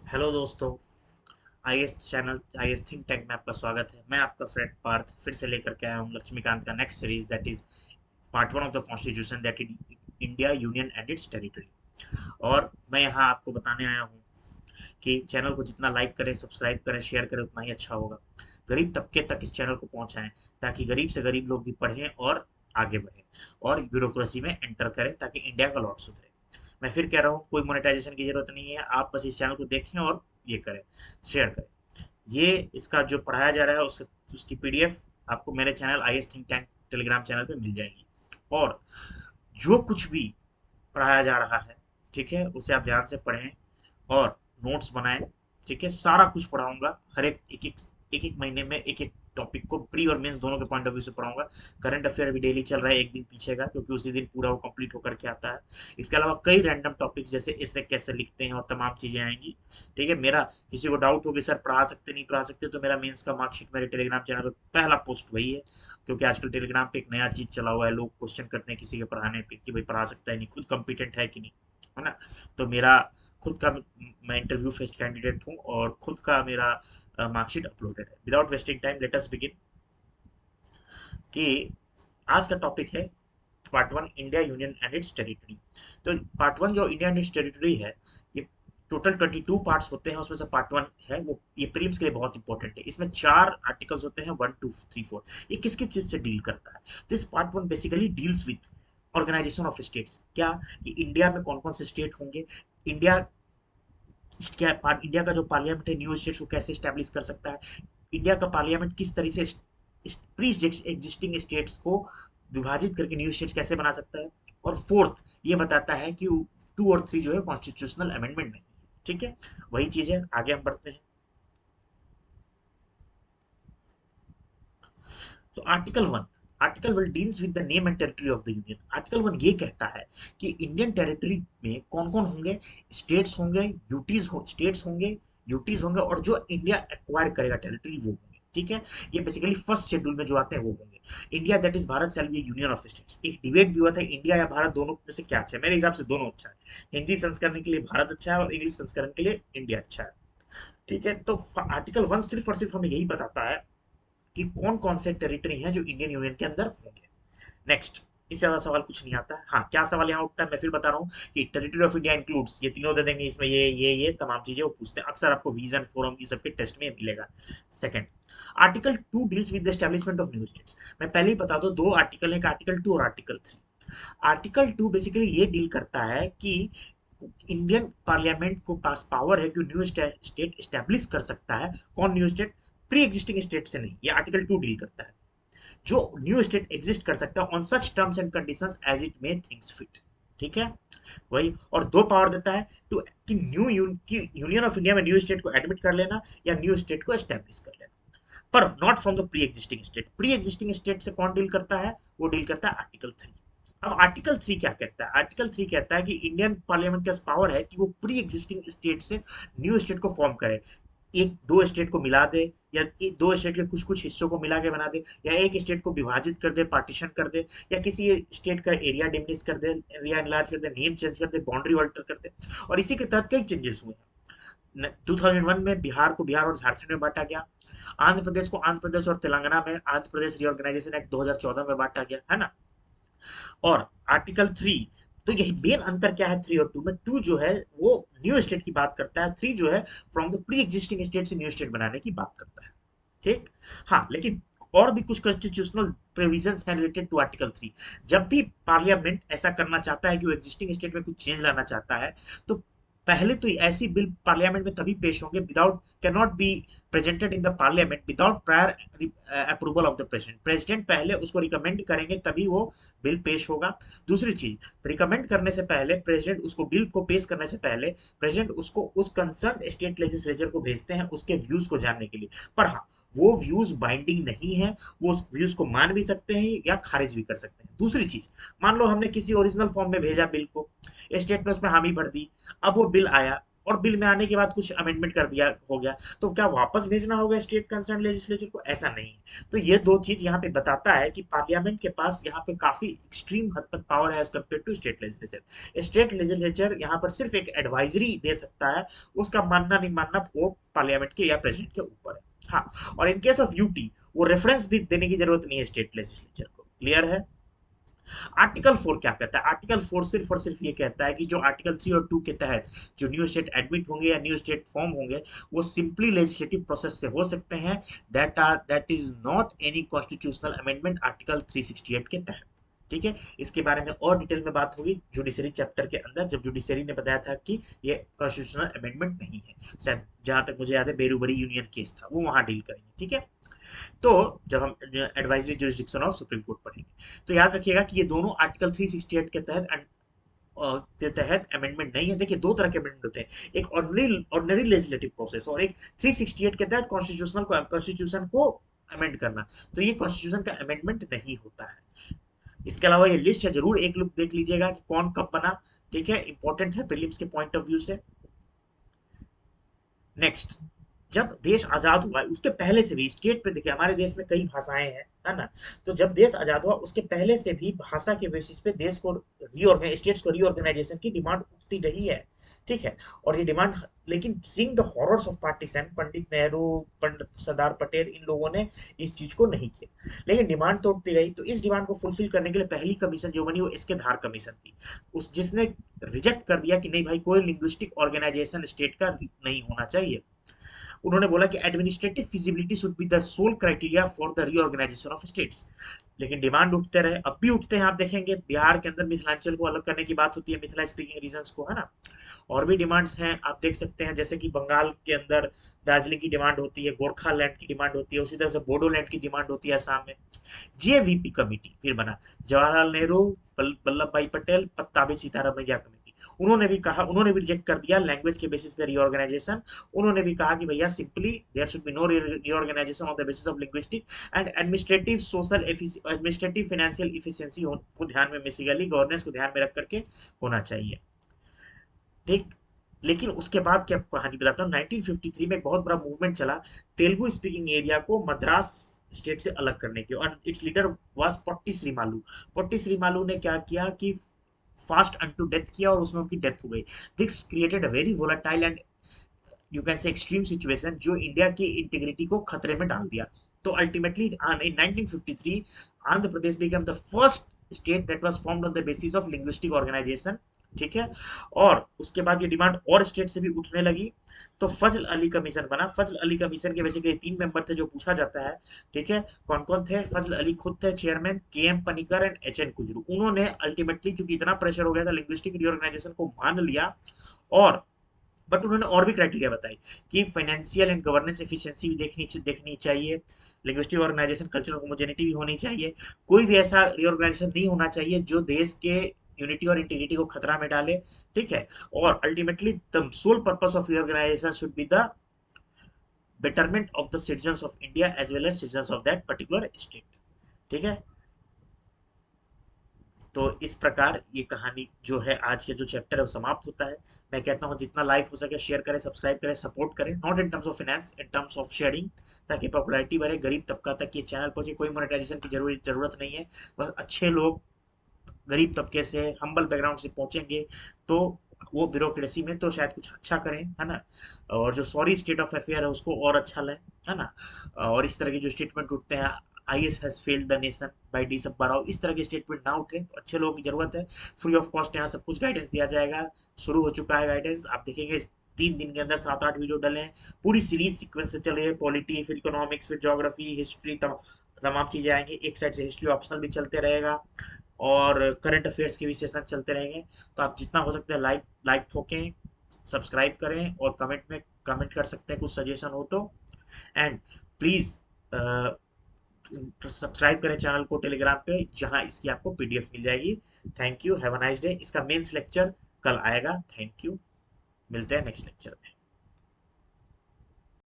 Hello दोस्तों। IAS channel IAS think tank में आपका स्वागत है। मैं आपका फ्रेंड पार्थ फिर से लेकर के आया हूँ लक्ष्मीकांत का next series that is part one of the constitution that is India union and it's territory. और मैं यहाँ आपको बताने आया हूँ कि चैनल को जितना लाइक करें, सब्सक्राइब करें, शेयर करें, उतना ही अच्छा होगा। गरीब तबके तक इस चैनल को पहुंचाएं ताकि गरीब से गरीब लोग भी पढ़ें और आगे बढ़ें और ब्यूरोक्रेसी में एंटर करें ताकि इंडिया का लॉट सुधरे। मैं फिर कह रहा हूँ, कोई मोनेटाइजेशन की जरूरत नहीं है, आप बस इस चैनल को देखें और ये करें, शेयर करें। ये इसका जो पढ़ाया जा रहा है उसकी पीडीएफ आपको मेरे channel IAS think tank Telegram channel पे मिल जाएगी। और जो कुछ भी पढ़ाया जा रहा है, ठीक है, उसे आप ध्यान से पढ़ें और नोट्स बनाएं। ठीक है, सारा कुछ पढ़ाऊंगा, हर एक एक महीने में एक एक टॉपिक को प्री और मेंस दोनों के पॉइंट ऑफ व्यू से पढ़ाऊंगा। करंट अफेयर भी डेली चल रहा है, एक दिन पीछे का, क्योंकि उसी दिन पूरा वो कंप्लीट होकर के आता है। इसके अलावा कई रैंडम टॉपिक्स जैसे इससे कैसे लिखते हैं और तमाम चीजें आएंगी। ठीक है, मेरा किसी को डाउट हो कि सर पढ़ा सकते नहीं पढ़ा सकते, तो मेरा मेंस का मार्कशीट मेरे टेलीग्राम चैनल पर पहला पोस्ट वही है। क्योंकि आजकल टेलीग्राम पे एक नया चीज चला हुआ है, लोग क्वेश्चन करते हैं किसी के पढ़ाने पे कि भाई पढ़ा सकता है नहीं, खुद कॉम्पिटेंट है कि नहीं, है ना। तो मेरा खुद का, मैं इंटरव्यू फेस्ड कैंडिडेट हूँ और खुद का मेरा मार्कशीट अपलोडेड है। Without wasting time let us begin कि आज का टॉपिक है part one, India union and it's territory. तो पार्ट वन जो इंडिया एंड इट्स टेरिटरी है, ये टोटल 22 पार्ट्स होते हैं, उसमें से पार्ट वन है वो, ये प्रीलिम्स के लिए बहुत इंपॉर्टेंट है। इसमें 4 आर्टिकल्स होते हैं, 1 2 3 4। ये किस किस चीज से डील करता है? This part one basically deals with organisation of states. क्या कि इंडिया में कौन कौन से स्टेट होंगे, इंडिया क्या इंडिया का जो पार्लियामेंट है न्यू स्टेट्स को कैसे स्टैब्लिश कर सकता है, इंडिया का पार्लियामेंट किस तरह से प्री एग्जिस्टिंग स्टेट्स को विभाजित करके न्यू स्टेट्स कैसे बना सकता है। और फोर्थ, ये बताता है कि 2 और 3 जो है कॉन्स्टिट्यूशनल अमेंडमेंट नहीं है। ठीक है, वही चीज है, आगे हम बढ़ते हैं। तो article one deals with the name and territory of the union. Article one ये कहता है कि इंडियन टेरिटरी में कौन कौन होंगे, स्टेट्स होंगे, स्टेट्स होंगे, यूटीज होंगे, और जो इंडिया एक्वायर करेगा टेरिटरी वो होंगे। ठीक है, ये बेसिकली फर्स्ट शेड्यूल में जो आते हैं वो होंगे। India that is Bharat shall be union of states. एक डिबेट भी हुआ था, इंडिया या भारत, दोनों में से क्या अच्छा है। मेरे हिसाब से दोनों अच्छा है। हिंदी संस्करण के लिए भारत अच्छा है और इंग्लिश संस्करण के लिए इंडिया अच्छा है। ठीक है, तो आर्टिकल वन सिर्फ और सिर्फ हमें यही बताता है कि कौन कौन से टेरिटरी हैं जो इंडियन यूनियन के अंदर होंगे। नेक्स्ट, इससे ज्यादा सवाल कुछ नहीं आता है। हाँ, क्या सवाल यहाँ उठता है मैं फिर बता रहा हूँ कि टेरिटरी ऑफ इंडिया इंक्लूड्स, ये तीनों दे देंगे, इसमें ये तमाम चीजें वो पूछते हैं अक्सर, आपको विजन फोरम ये सबके टेस्ट में मिलेगा। Second, article to deals with the establishment of new states. मैं पहले ही बता दो, दो आर्टिकल है, आर्टिकल टू और article three. Article to basically ये डील करता है कि इंडियन पार्लियामेंट को पास पावर है कि न्यू स्टेट स्टैब्लिश कर सकता है। कौन new state? Pre existing state से नहीं, ये आर्टिकल टू डील करता है। जो न्यू स्टेट एग्जिस्ट कर सकता है on such terms and conditions as it may things fit. ठीक है, वही। और दो पावर देता है टू कि यूनियन ऑफ इंडिया में न्यू स्टेट को एडमिट कर लेना या न्यू स्टेट को एस्टेब्लिश कर लेना, पर not from the pre existing state. Pre existing state से कौन डील करता है? वो डील करता है आर्टिकल थ्री। अब आर्टिकल थ्री क्या कहता है? आर्टिकल थ्री कहता है कि इंडियन पार्लियामेंट के पास पावर है कि वो प्री एग्जिस्टिंग स्टेट से न्यू स्टेट को फॉर्म करे। एक दो स्टेट को मिला दे, या दो स्टेट के कुछ कुछ हिस्सों को मिला के बना दे, या एक स्टेट को विभाजित कर दे, पार्टीशन कर दे, या किसी स्टेट का एरिया डिमिनिश कर दे, एरिया एनलार्ज कर दे, नेम चेंज कर दे, बाउंड्री ऑल्टर कर दे। और इसी के तहत कई चेंजेस हुए हैं। 2001 में बिहार को बिहार और झारखंड में बांटा गया, आंध्र प्रदेश को आंध्र प्रदेश और तेलंगाना में आंध्र प्रदेश रिओर्गेनाइजेशन एक्ट 2014 में बांटा गया, है ना। और आर्टिकल थ्री, तो यही मेन अंतर क्या है थ्री और टू में? टू जो है वो न्यू स्टेट की बात करता है, थ्री जो है from the pre existing state से न्यू स्टेट बनाने की बात करता है। ठीक। हाँ, लेकिन और भी कुछ कॉन्स्टिट्यूशनल प्रोविजंस हैं रिलेटेड टू आर्टिकल थ्री। जब भी पार्लियामेंट ऐसा करना चाहता है कि वो एग्जिस्टिंग स्टेट में कुछ चेंज लाना चाहता है, तो पहले तो ऐसी बिल पार्लियामेंट में तभी पेश होंगे, without, can not be presented in the parliament without prior approval of the president. President पहले उसको रिकमेंड करेंगे तभी वो बिल पेश होगा। दूसरी चीज, रिकमेंड करने से पहले प्रेसिडेंट उसको, बिल को पेश करने से पहले प्रेसिडेंट उसको उस कंसर्न स्टेट लेजिस्लेचर को भेजते हैं उसके व्यूज को जानने के लिए। पर हाँ, वो व्यूज बाइंडिंग नहीं है, वो उस व्यूज को मान भी सकते हैं या खारिज भी कर सकते हैं। दूसरी चीज, मान लो हमने किसी ओरिजिनल फॉर्म में भेजा बिल को, स्टेट ने उसमें हामी भर दी, अब वो बिल आया, और बिल में आने के बाद कुछ अमेंडमेंट कर दिया हो गया, तो क्या वापस भेजना होगा स्टेट कंसर्न लेजिस्लेचर को? ऐसा नहीं है। तो ये दो चीज यहाँ पे बताता है कि पार्लियामेंट के पास यहाँ पे काफी एक्सट्रीम हद तक पावर है as compare to state legislature. State legislature यहाँ पर सिर्फ एक एडवाइजरी दे सकता है, उसका मानना नहीं मानना वो पार्लियामेंट के या प्रेसिडेंट के ऊपर है। हाँ, और इन केस ऑफ यूटी वो रेफरेंस भी देने की जरूरत नहीं है स्टेट लेजिस्लेचर को। क्लियर है? आर्टिकल 4 क्या कहता है? आर्टिकल 4 सिर्फ और सिर्फ ये कहता है कि जो आर्टिकल 3 और 2 के तहत जो न्यू स्टेट एडमिट होंगे या न्यू स्टेट फॉर्म होंगे, वो सिंपली लेजिस्लेटिव प्रोसेस से हो सकते हैं। That is not any constitutional amendment article 368 के तहत। ठीक है, इसके बारे में और डिटेल में बात होगी जुडिशरी चैप्टर के अंदर, जब जुडिशरी ने बताया था कि ये कॉन्स्टिट्यूशनल अमेंडमेंट नहीं है। शायद जहां तक मुझे याद है बेरूबरी यूनियन केस था, वो वहां डील करेंगे। ठीक है, तो जब हम advisory jurisdiction of supreme court पढ़ेंगे, तो याद रखिएगा कि ये दोनों आर्टिकल 368 के तहत अमेंडमेंट नहीं है। देखिए, दो तरह के अमेंडमेंट होते हैं, एक ऑर्डिनरी लेजिस्लेटिव प्रोसेस और एक 368 के तहत कॉन्स्टिट्यूशन को अमेंड करना। तो ये कॉन्स्टिट्यूशन का अमेंडमेंट नहीं होता है। इसके अलावा ये लिस्ट है, जरूर एक लुक देख लीजिएगा कि कौन कब बना। ठीक है, इंपॉर्टेंट है प्रीलिम्स के पॉइंट ऑफ व्यू से। नेक्स्ट, जब देश आजाद हुआ है उसके पहले से भी स्टेट पे, देखिए हमारे देश में कई भाषाएं हैं, है ना? तो जब देश आजाद हुआ उसके पहले से भी भाषा के बेसिस पे देश को रीऑर्गेनाइज स्टेट्स को रीऑर्गेनाइजेशन की डिमांड उठती रही है। ठीक है, और ये डिमांड, लेकिन seeing the horrors of partition, Pandit Nehru, Pandit Sardar Patel, इन लोगों ने इस चीज को नहीं किया, लेकिन डिमांड तो उठती रही। तो इस डिमांड को फुलफिल करने के लिए पहली कमीशन जो बनी वो एस के धार कमीशन थी, उस जिसने रिजेक्ट कर दिया कि नहीं भाई, कोई लिंग्विस्टिक ऑर्गेनाइजेशन स्टेट का नहीं होना चाहिए। उन्होंने बोला कि administrative feasibility should be the sole criteria for the reorganisation of states. लेकिन डिमांड उठते रहे, अब भी उठते हैं। आप देखेंगे बिहार के अंदर मिथिलांचल को अलग करने की बात होती है, मिथिला स्पीकिंग रीजन्स को, है ना? और भी डिमांड्स हैं, आप देख सकते हैं, जैसे कि बंगाल के अंदर दार्जिलिंग की डिमांड होती है, गोरखा लैंड की डिमांड होती है, उसी तरह से बोडोलैंड की डिमांड होती है असम में। जेवीपी कमेटी फिर बना, जवाहरलाल नेहरू, वल्लभ भाई पटेल, पत्ताभी सीतारामैया कमेटी। उन्होंने भी कहा, उन्होंने भी रिजेक्ट कर दिया लैंग्वेज के बेसिस पे रीऑर्गेनाइजेशन। उन्होंने भी कहा कि भैया simply there should be no reorganisation on the basis of linguistic and administrative social administrative financial efficiency को ध्यान में, बेसिकली गवर्नेंस को ध्यान में रख करके होना चाहिए। ठीक, लेकिन उसके बाद क्या कहानी बताता हूँ, 1953 में एक बहुत बड़ा मूवमेंट चला तेलुगु स्पीकिंग एरिया को मद्रास स्टेट से अलग करने की, और its leader was Potti Sriramulu. Potti Sriramulu ने क्या किया कि फास्ट अनटू डेथ किया, और उसमें उनकी डेथ हो गई। This created a very volatile and you can say extreme situation, जो इंडिया की इंटीग्रिटी को खतरे में डाल दिया। तो ultimately in 1953 Andhra Pradesh become the first state that was formed on the basis of linguistic organisation. ठीक है, और उसके बाद ये डिमांड और स्टेट से भी उठने लगी। तो फजल अली कमीशन बना। फजल अली कमीशन के बेसिकली 3 मेंबर थे जो पूछा जाता है। ठीक है, कौन कौन थे? फजल अली खुद थे चेयरमैन, के M Panicker and H N कुजरू। उन्होंने अल्टीमेटली, चूंकि इतना प्रेशर हो गया था, लिंग्विस्टिक रीऑर्गेनाइजेशन को मान लिया। और बट उन्होंने और भी क्राइटेरिया बताई कि फाइनेंशियल एंड गवर्नेंस एफिशिएंसी भी देखनी चाहिए, लिंग्विस्टिक ऑर्गेनाइजेशन कल्चरल होमोजेनिटी भी होनी चाहिए, कोई भी ऐसा रीऑर्गेनाइजेशन नहीं होना चाहिए जो देश के यूनिटी और इंटीग्रिटी को खतरा में डाले। ठीक है, और ultimately the sole purpose of reorganisation should be the betterment of the citizens of India as well as citizens of that particular state। ठीक है, तो इस प्रकार ये कहानी जो है, आज के जो चैप्टर है वो समाप्त होता है। मैं कहता हूँ जितना लाइक हो सके शेयर करें, सब्सक्राइब करें, सपोर्ट करें, not in terms of finance, in terms of sharing, ताकि पॉपुलैरिटी बढ़े, गरीब तबका तक ये चैनल पहुंचे। कोई मोनेटाइजेशन की जरूरत नहीं है, बस अच्छे लोग गरीब तबके से, हम्बल बैकग्राउंड से पहुंचेंगे तो वो ब्यूरोक्रेसी में तो शायद कुछ अच्छा करें, है ना? और जो सॉरी स्टेट ऑफ अफेयर है उसको और अच्छा लें, है ना? और इस तरह के जो स्टेटमेंट उठते हैं, IAS has failed the nation by D Subba Rao, इस तरह के स्टेटमेंट ना उठे, तो अच्छे लोगों की जरूरत है। फ्री ऑफ कॉस्ट यहाँ सब कुछ गाइडेंस दिया जाएगा। शुरू हो चुका है गाइडेंस, आप देखेंगे 3 दिन के अंदर 7-8 वीडियो डले हैं। पूरी सीरीज सीक्वेंस से चल रही है, पॉलिटी, फिर इकोनॉमिक्स, फिर ज्योग्राफी, हिस्ट्री, तमाम चीजें आएंगी। एक साइड से हिस्ट्री ऑप्शनल भी चलते रहेगा, और करंट अफेयर्स के भी सेशन चलते रहेंगे। तो आप जितना हो सकता है लाइक लाइक ठोकें, सब्सक्राइब करें, और कमेंट में कमेंट कर सकते हैं कुछ सजेशन हो तो। एंड प्लीज सब्सक्राइब करें चैनल को टेलीग्राम पे, जहां इसकी आपको पीडीएफ मिल जाएगी। Thank you, have a nice day. इसका मेंस लेक्चर कल आएगा। थैंक यू, मिलते हैं नेक्स्ट लेक्चर में।